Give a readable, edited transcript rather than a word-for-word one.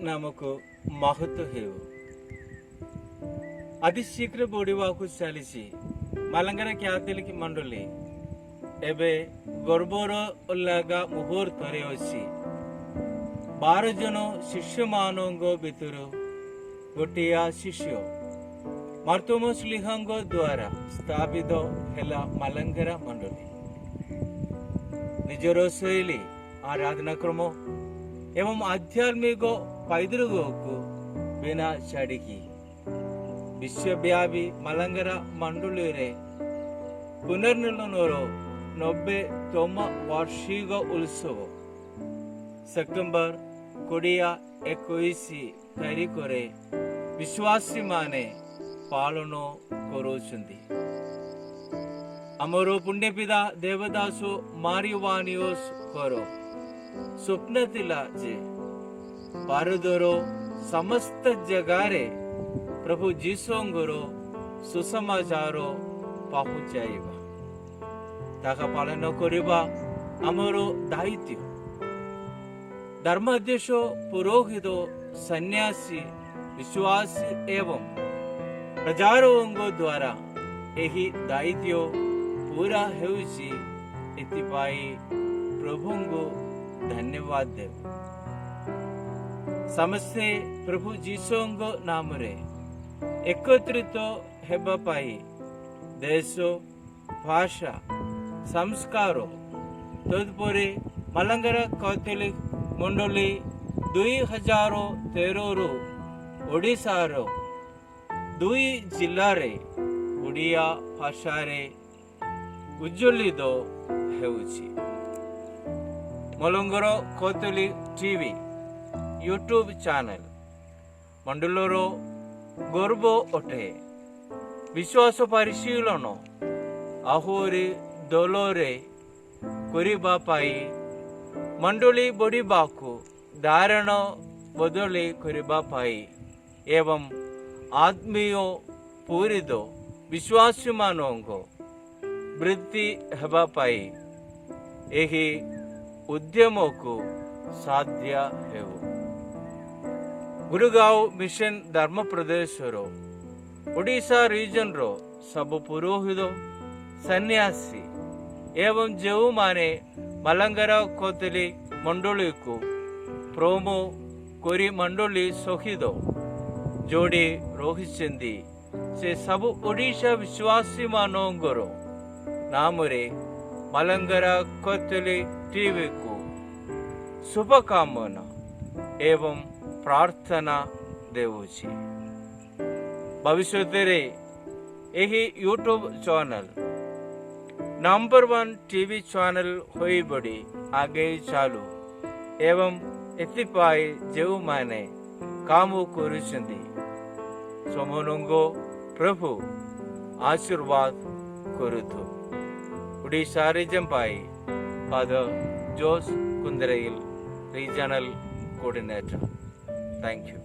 ନାମକୁ ମହତ୍ଵ ହେଉ। ଅତି ଶୀଘ୍ର ବଢ଼ିବାକୁ ଚାଲିଛି ମାଲଙ୍ଗରା କ୍ୟାଥୋଲିକ ମଣ୍ଡଳୀ ଏବେ ଗର୍ବର ଅଲଗା ମୁହୂର୍ତ୍ତରେ ଅଛି। 12 ଜଣ ଶିଷ୍ୟମାନଙ୍କ ଭିତରୁ ଗୋଟିଏ ଶିଷ୍ୟ ମାର୍ତ୍ତୋମସ୍ ଲିହାଙ୍କ ଦ୍ୱାରା ସ୍ଥାପିତ ହେଲା ମାଲଙ୍ଗରା ମଣ୍ଡଳୀ। ନିଜର ଶୈଳୀ, ଆରାଧନାକ୍ରମ ଏବଂ ଆଧ୍ୟାତ୍ମିକ ପାଇଦୃଗକୁ ବିନା ଛାଡ଼ିକି ବିଶ୍ୱବ୍ୟାପୀ ମାଲଙ୍ଗରା ମଣ୍ଡଳୀରେ ପୁନର୍ମିଳନର 90ତମ ବାର୍ଷିକ ଉତ୍ସବ ସେପ୍ଟେମ୍ବର 20-21 ତାରିଖରେ ବିଶ୍ୱାସୀମାନେ ପାଳନ କରୁଛନ୍ତି। ଆମର ପୁଣ୍ୟପିତା ଦେବଦାସ ମାରିୱାନିଓସଙ୍କର ସ୍ୱପ୍ନ ଥିଲା ଯେ ଭାରତର ସମସ୍ତ ଜାଗାରେ ପ୍ରଭୁ ଯୀଶୁଙ୍କର ସୁସମାଚାର ପହଞ୍ଚାଇବା। ତାହା ପାଳନ କରିବା ଆମର ଦାୟିତ୍ୱ। ଧର୍ମାଧ୍ୟକ୍ଷ, ପୁରୋହିତ, ସନ୍ନ୍ୟାସୀ, ବିଶ୍ୱାସୀ ଏବଂ ପ୍ରଚାରକଙ୍କ ଦ୍ୱାରା ଏହି ଦାୟିତ୍ୱ ପୁରା ହେଉଛି। ଏଥିପାଇଁ ପ୍ରଭୁଙ୍କୁ ଧନ୍ୟବାଦ ଦେବ। ସମସ୍ତେ ପ୍ରଭୁ ଯୀଶୁଙ୍କ ନାମରେ ଏକତ୍ରିତ ହେବା ପାଇଁ ଦେଶ, ଭାଷା, ସଂସ୍କାର ତତ୍ପରେ ମାଲଙ୍ଗରା କ୍ୟାଥୋଲିକ ମଣ୍ଡଳୀ 2013ରୁ ଓଡ଼ିଶାର 2 ଜିଲ୍ଲାରେ ଓଡ଼ିଆ ଭାଷାରେ ଉଜ୍ଜ୍ୱଳିତ ହେଉଛି। ମାଲଙ୍ଗରା କ୍ୟାଥୋଲିକ ଟିଭି ୟୁଟ୍ୟୁବ ଚ୍ୟାନେଲ ମଣ୍ଡଳୀର ଗର୍ବ ଅଟେ। ବିଶ୍ୱାସ ପରିଶୀଳନ ଆହୁରି ଦଳରେ କରିବା ପାଇଁ ମଣ୍ଡଳୀ ବଢ଼ିବାକୁ, ଧାରଣା ବଦଳି କରିବା ପାଇଁ ଏବଂ ଆତ୍ମୀୟ ପୂରିତ ବିଶ୍ୱାସୀମାନଙ୍କ ବୃଦ୍ଧି ହେବା ପାଇଁ ଏହି ଉଦ୍ୟମକୁ ସାଧ୍ୟ ହେଉ। ଗୁରୁଗାଓଁ ମିଶନ ଧର୍ମପ୍ରଦେଶର ଓଡ଼ିଶା ରିଜନର ସବୁ ପୁରୋହିତ, ସନ୍ନ୍ୟାସୀ ଏବଂ ଯେଉଁମାନେ ମାଲଙ୍ଗରା କ୍ୟାଥୋଲିକ ମଣ୍ଡଳୀକୁ ପ୍ରୋମୋ କରି ମଣ୍ଡଳୀ ସହିତ ଯୋଡ଼ି ରହିଛନ୍ତି, ସେ ସବୁ ଓଡ଼ିଶା ବିଶ୍ୱାସୀମାନଙ୍କର ନାମରେ ମାଲଙ୍ଗରା କ୍ୟାଥୋଲିକ ଟିଭିକୁ ଶୁଭକାମନା ଏବଂ ପ୍ରାର୍ଥନା ଦେଉଛି। ଭବିଷ୍ୟତରେ ଏହି YouTube channel number 1 TV channel ହୋଇବଢ଼ି ଆଗେଇ ଚାଲୁ ଏବଂ ଏଥିପାଇଁ ଯେଉଁମାନେ କାମ କରୁଛନ୍ତି ସେମାନଙ୍କୁ ପ୍ରଭୁ ଆଶୀର୍ବାଦ କରୁନ୍ତୁ। ଓଡ଼ିଶା ରିଜନ ପାଇଁ father Jose Kundareil, regional coordinator. Thank you.